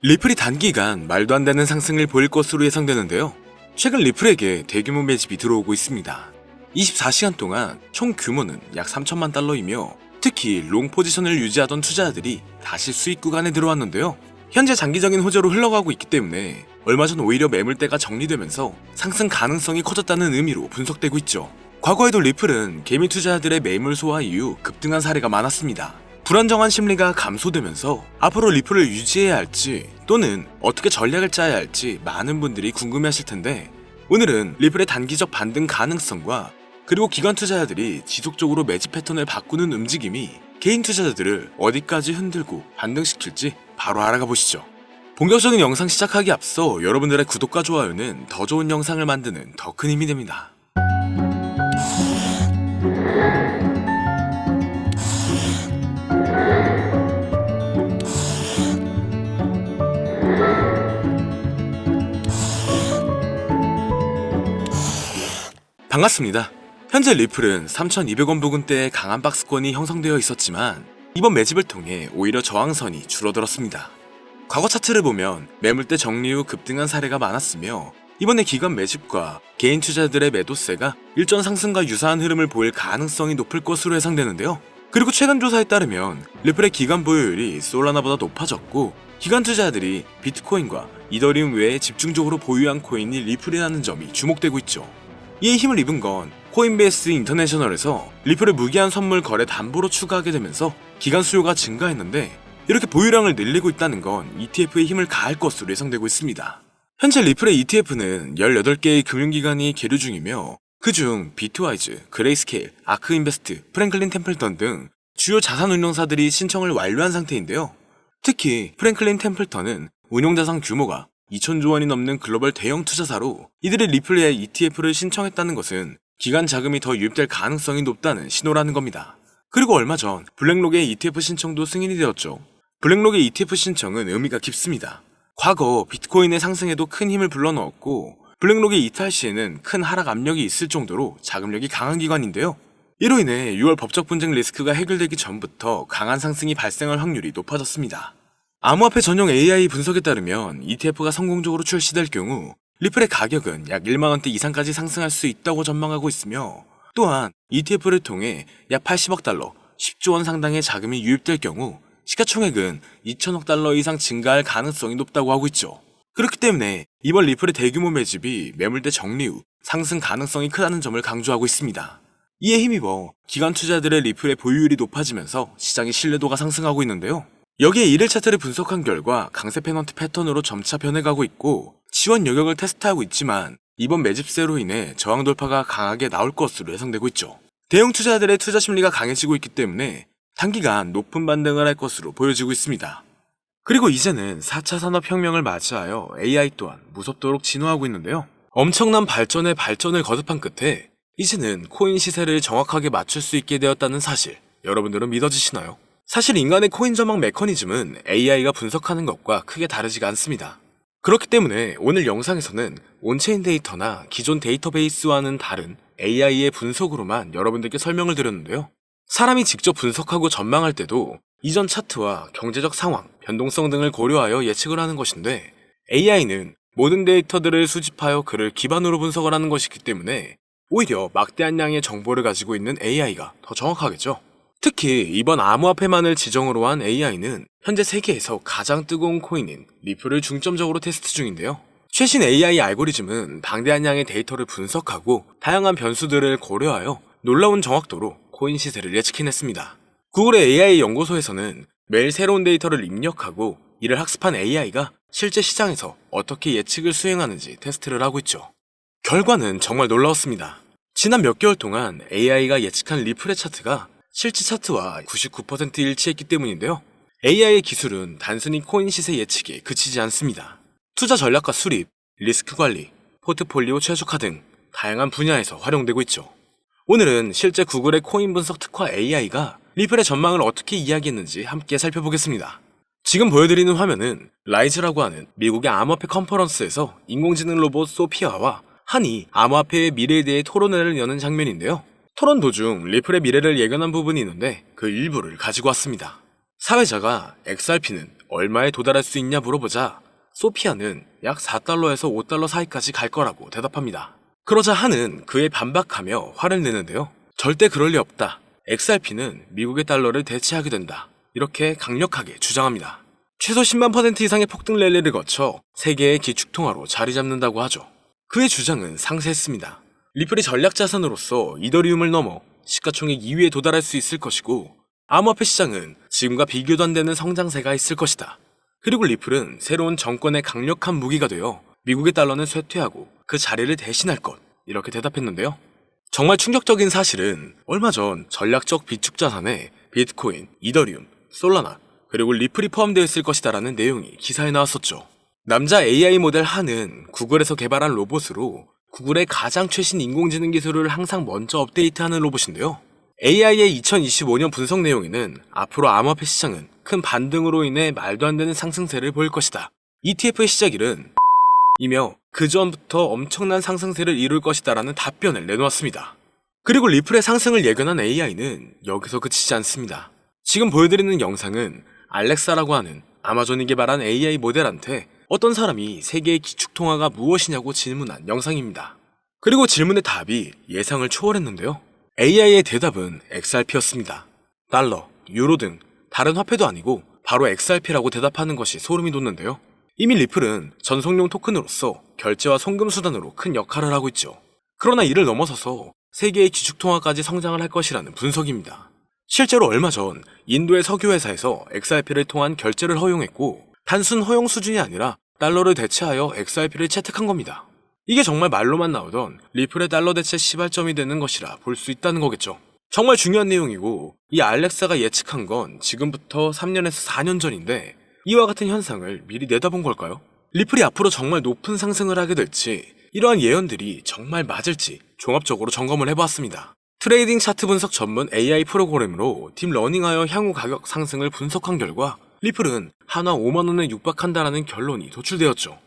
리플이 단기간 말도 안 되는 상승을 보일 것으로 예상되는데요. 최근 리플에게 대규모 매집이 들어오고 있습니다. 24시간 동안 총 규모는 약 3천만 달러이며 특히 롱 포지션을 유지하던 투자자들이 다시 수익 구간에 들어왔는데요. 현재 장기적인 호재로 흘러가고 있기 때문에 얼마 전 오히려 매물대가 정리되면서 상승 가능성이 커졌다는 의미로 분석되고 있죠. 과거에도 리플은 개미 투자자들의 매물 소화 이후 급등한 사례가 많았습니다. 불안정한 심리가 감소되면서 앞으로 리플을 유지해야 할지 또는 어떻게 전략을 짜야 할지 많은 분들이 궁금해하실 텐데, 오늘은 리플의 단기적 반등 가능성과 그리고 기관 투자자들이 지속적으로 매집 패턴을 바꾸는 움직임이 개인 투자자들을 어디까지 흔들고 반등시킬지 바로 알아가 보시죠. 본격적인 영상 시작하기 앞서 여러분들의 구독과 좋아요는 더 좋은 영상을 만드는 더 큰 힘이 됩니다. 반갑습니다. 현재 리플은 3,200원 부근대에 강한 박스권이 형성되어 있었지만 이번 매집을 통해 오히려 저항선이 줄어들었습니다. 과거 차트를 보면 매물대 정리 후 급등한 사례가 많았으며 이번에 기관 매집과 개인 투자자들의 매도세가 일전 상승과 유사한 흐름을 보일 가능성이 높을 것으로 예상되는데요. 그리고 최근 조사에 따르면 리플의 기관 보유율이 솔라나보다 높아졌고 기관 투자자들이 비트코인과 이더리움 외에 집중적으로 보유한 코인이 리플이라는 점이 주목되고 있죠. 이에 힘을 입은 건 코인베이스 인터내셔널에서 리플을 무기한 선물 거래 담보로 추가하게 되면서 기관 수요가 증가했는데, 이렇게 보유량을 늘리고 있다는 건 ETF에 힘을 가할 것으로 예상되고 있습니다. 현재 리플의 ETF는 18개의 금융기관이 계류 중이며 그중 비트와이즈, 그레이스케일, 아크인베스트, 프랭클린 템플턴 등 주요 자산운용사들이 신청을 완료한 상태인데요. 특히 프랭클린 템플턴은 운용자산 규모가 2,000조 원이 넘는 글로벌 대형 투자사로 이들이 리플의 ETF를 신청했다는 것은 기관 자금이 더 유입될 가능성이 높다는 신호라는 겁니다. 그리고 얼마 전 블랙록의 ETF 신청도 승인이 되었죠. 블랙록의 ETF 신청은 의미가 깊습니다. 과거 비트코인의 상승에도 큰 힘을 불러넣었고 블랙록의 이탈 시에는 큰 하락 압력이 있을 정도로 자금력이 강한 기관인데요. 이로 인해 6월 법적 분쟁 리스크가 해결되기 전부터 강한 상승이 발생할 확률이 높아졌습니다. 암호화폐 전용 AI 분석에 따르면 ETF가 성공적으로 출시될 경우 리플의 가격은 약 1만원대 이상까지 상승할 수 있다고 전망하고 있으며, 또한 ETF를 통해 약 80억 달러, 10조 원 상당의 자금이 유입될 경우 시가총액은 2천억 달러 이상 증가할 가능성이 높다고 하고 있죠. 그렇기 때문에 이번 리플의 대규모 매집이 매물대 정리 후 상승 가능성이 크다는 점을 강조하고 있습니다. 이에 힘입어 기관 투자들의 리플의 보유율이 높아지면서 시장의 신뢰도가 상승하고 있는데요. 여기에 1일 차트를 분석한 결과 강세 페넌트 패턴으로 점차 변해가고 있고 지원 영역을 테스트하고 있지만 이번 매집세로 인해 저항 돌파가 강하게 나올 것으로 예상되고 있죠. 대형 투자자들의 투자 심리가 강해지고 있기 때문에 단기간 높은 반등을 할 것으로 보여지고 있습니다. 그리고 이제는 4차 산업혁명을 맞이하여 AI 또한 무섭도록 진화하고 있는데요. 엄청난 발전에 발전을 거듭한 끝에 이제는 코인 시세를 정확하게 맞출 수 있게 되었다는 사실, 여러분들은 믿어지시나요? 사실 인간의 코인 전망 메커니즘은 AI가 분석하는 것과 크게 다르지가 않습니다. 그렇기 때문에 오늘 영상에서는 온체인 데이터나 기존 데이터베이스와는 다른 AI의 분석으로만 여러분들께 설명을 드렸는데요. 사람이 직접 분석하고 전망할 때도 이전 차트와 경제적 상황, 변동성 등을 고려하여 예측을 하는 것인데 AI는 모든 데이터들을 수집하여 그를 기반으로 분석을 하는 것이기 때문에 오히려 막대한 양의 정보를 가지고 있는 AI가 더 정확하겠죠. 특히 이번 암호화폐만을 지정으로 한 AI는 현재 세계에서 가장 뜨거운 코인인 리플을 중점적으로 테스트 중인데요. 최신 AI 알고리즘은 방대한 양의 데이터를 분석하고 다양한 변수들을 고려하여 놀라운 정확도로 코인 시세를 예측해냈습니다. 구글의 AI 연구소에서는 매일 새로운 데이터를 입력하고 이를 학습한 AI가 실제 시장에서 어떻게 예측을 수행하는지 테스트를 하고 있죠. 결과는 정말 놀라웠습니다. 지난 몇 개월 동안 AI가 예측한 리플의 차트가 실제 차트와 99% 일치했기 때문인데요. AI의 기술은 단순히 코인 시세 예측에 그치지 않습니다. 투자 전략과 수립, 리스크 관리, 포트폴리오 최적화 등 다양한 분야에서 활용되고 있죠. 오늘은 실제 구글의 코인 분석 특화 AI가 리플의 전망을 어떻게 이야기했는지 함께 살펴보겠습니다. 지금 보여드리는 화면은 라이즈라고 하는 미국의 암호화폐 컨퍼런스에서 인공지능 로봇 소피아와 한이 암호화폐의 미래에 대해 토론회를 여는 장면인데요. 토론 도중 리플의 미래를 예견한 부분이 있는데 그 일부를 가지고 왔습니다. 사회자가 XRP는 얼마에 도달할 수 있냐 물어보자 소피아는 약 4달러에서 5달러 사이까지 갈 거라고 대답합니다. 그러자 한은 그에 반박하며 화를 내는데요. 절대 그럴 리 없다. XRP는 미국의 달러를 대체하게 된다. 이렇게 강력하게 주장합니다. 최소 10만 % 이상의 폭등 랠리를 거쳐 세계의 기축통화로 자리 잡는다고 하죠. 그의 주장은 상세했습니다. 리플이 전략 자산으로서 이더리움을 넘어 시가총액 2위에 도달할 수 있을 것이고 암호화폐 시장은 지금과 비교도 안 되는 성장세가 있을 것이다. 그리고 리플은 새로운 정권의 강력한 무기가 되어 미국의 달러는 쇠퇴하고 그 자리를 대신할 것, 이렇게 대답했는데요. 정말 충격적인 사실은 얼마 전 전략적 비축 자산에 비트코인, 이더리움, 솔라나, 그리고 리플이 포함되어 있을 것이다라는 내용이 기사에 나왔었죠. 남자 AI 모델 한은 구글에서 개발한 로봇으로 구글의 가장 최신 인공지능 기술을 항상 먼저 업데이트하는 로봇인데요. AI의 2025년 분석 내용에는 앞으로 암호화폐 시장은 큰 반등으로 인해 말도 안 되는 상승세를 보일 것이다. ETF의 시작일은 이며 그 전부터 엄청난 상승세를 이룰 것이다라는 답변을 내놓았습니다. 그리고 리플의 상승을 예견한 AI는 여기서 그치지 않습니다. 지금 보여드리는 영상은 알렉사라고 하는 아마존이 개발한 AI 모델한테 어떤 사람이 세계의 기축통화가 무엇이냐고 질문한 영상입니다. 그리고 질문의 답이 예상을 초월했는데요. AI의 대답은 XRP였습니다. 달러, 유로 등 다른 화폐도 아니고 바로 XRP라고 대답하는 것이 소름이 돋는데요. 이미 리플은 전송용 토큰으로서 결제와 송금 수단으로 큰 역할을 하고 있죠. 그러나 이를 넘어서서 세계의 기축통화까지 성장을 할 것이라는 분석입니다. 실제로 얼마 전 인도의 석유회사에서 XRP를 통한 결제를 허용했고 단순 허용 수준이 아니라 달러를 대체하여 XRP를 채택한 겁니다. 이게 정말 말로만 나오던 리플의 달러 대체 시발점이 되는 것이라 볼 수 있다는 거겠죠. 정말 중요한 내용이고 이 알렉사가 예측한 건 지금부터 3년에서 4년 전인데 이와 같은 현상을 미리 내다본 걸까요? 리플이 앞으로 정말 높은 상승을 하게 될지 이러한 예언들이 정말 맞을지 종합적으로 점검을 해보았습니다. 트레이딩 차트 분석 전문 AI 프로그램으로 딥러닝하여 향후 가격 상승을 분석한 결과 리플은 한화 5만원에 육박한다라는 결론이 도출되었죠.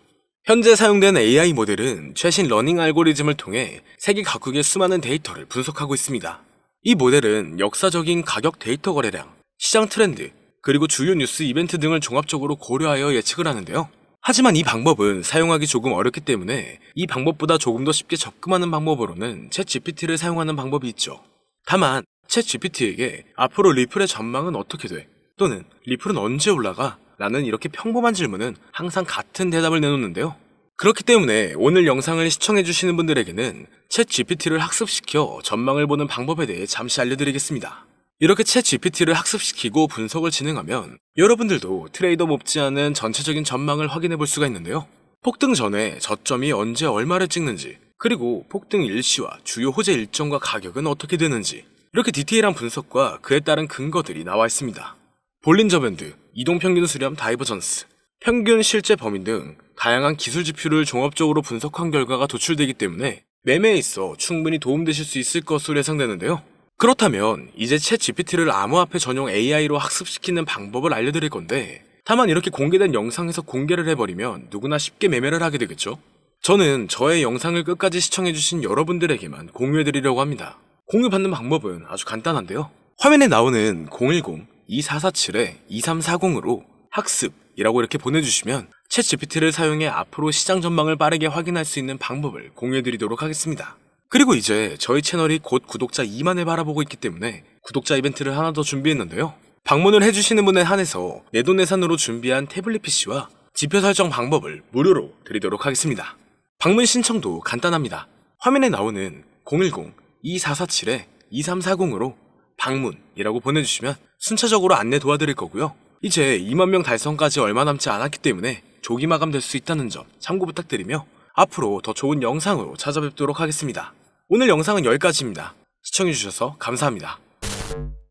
현재 사용되는 AI 모델은 최신 러닝 알고리즘을 통해 세계 각국의 수많은 데이터를 분석하고 있습니다. 이 모델은 역사적인 가격 데이터 거래량, 시장 트렌드, 그리고 주요 뉴스 이벤트 등을 종합적으로 고려하여 예측을 하는데요. 하지만 이 방법은 사용하기 조금 어렵기 때문에 이 방법보다 조금 더 쉽게 접근하는 방법으로는 챗GPT를 사용하는 방법이 있죠. 다만 챗GPT에게 앞으로 리플의 전망은 어떻게 돼? 또는 리플은 언제 올라가? 라는 이렇게 평범한 질문은 항상 같은 대답을 내놓는데요. 그렇기 때문에 오늘 영상을 시청해주시는 분들에게는 챗GPT를 학습시켜 전망을 보는 방법에 대해 잠시 알려드리겠습니다. 이렇게 챗GPT를 학습시키고 분석을 진행하면 여러분들도 트레이더 못지않은 전체적인 전망을 확인해 볼 수가 있는데요. 폭등 전에 저점이 언제 얼마를 찍는지, 그리고 폭등 일시와 주요 호재 일정과 가격은 어떻게 되는지, 이렇게 디테일한 분석과 그에 따른 근거들이 나와 있습니다. 볼린저 밴드, 이동평균 수렴 다이버전스, 평균 실제 범위 등 다양한 기술 지표를 종합적으로 분석한 결과가 도출되기 때문에 매매에 있어 충분히 도움되실 수 있을 것으로 예상되는데요. 그렇다면 이제 챗GPT를 암호화폐 전용 AI로 학습시키는 방법을 알려드릴 건데 다만 이렇게 공개된 영상에서 공개를 해버리면 누구나 쉽게 매매를 하게 되겠죠? 저는 저의 영상을 끝까지 시청해주신 여러분들에게만 공유해드리려고 합니다. 공유받는 방법은 아주 간단한데요. 화면에 나오는 010-2447-2340으로 학습이라고 이렇게 보내주시면 챗GPT를 사용해 앞으로 시장 전망을 빠르게 확인할 수 있는 방법을 공유해드리도록 하겠습니다. 그리고 이제 저희 채널이 곧 구독자 2만을 바라보고 있기 때문에 구독자 이벤트를 하나 더 준비했는데요. 방문을 해주시는 분에 한해서 내돈내산으로 준비한 태블릿 PC와 지표 설정 방법을 무료로 드리도록 하겠습니다. 방문 신청도 간단합니다. 화면에 나오는 010-2447-2340으로 방문이라고 보내주시면 순차적으로 안내 도와드릴 거고요. 이제 2만 명 달성까지 얼마 남지 않았기 때문에 조기 마감될 수 있다는 점 참고 부탁드리며 앞으로 더 좋은 영상으로 찾아뵙도록 하겠습니다. 오늘 영상은 여기까지입니다. 시청해주셔서 감사합니다.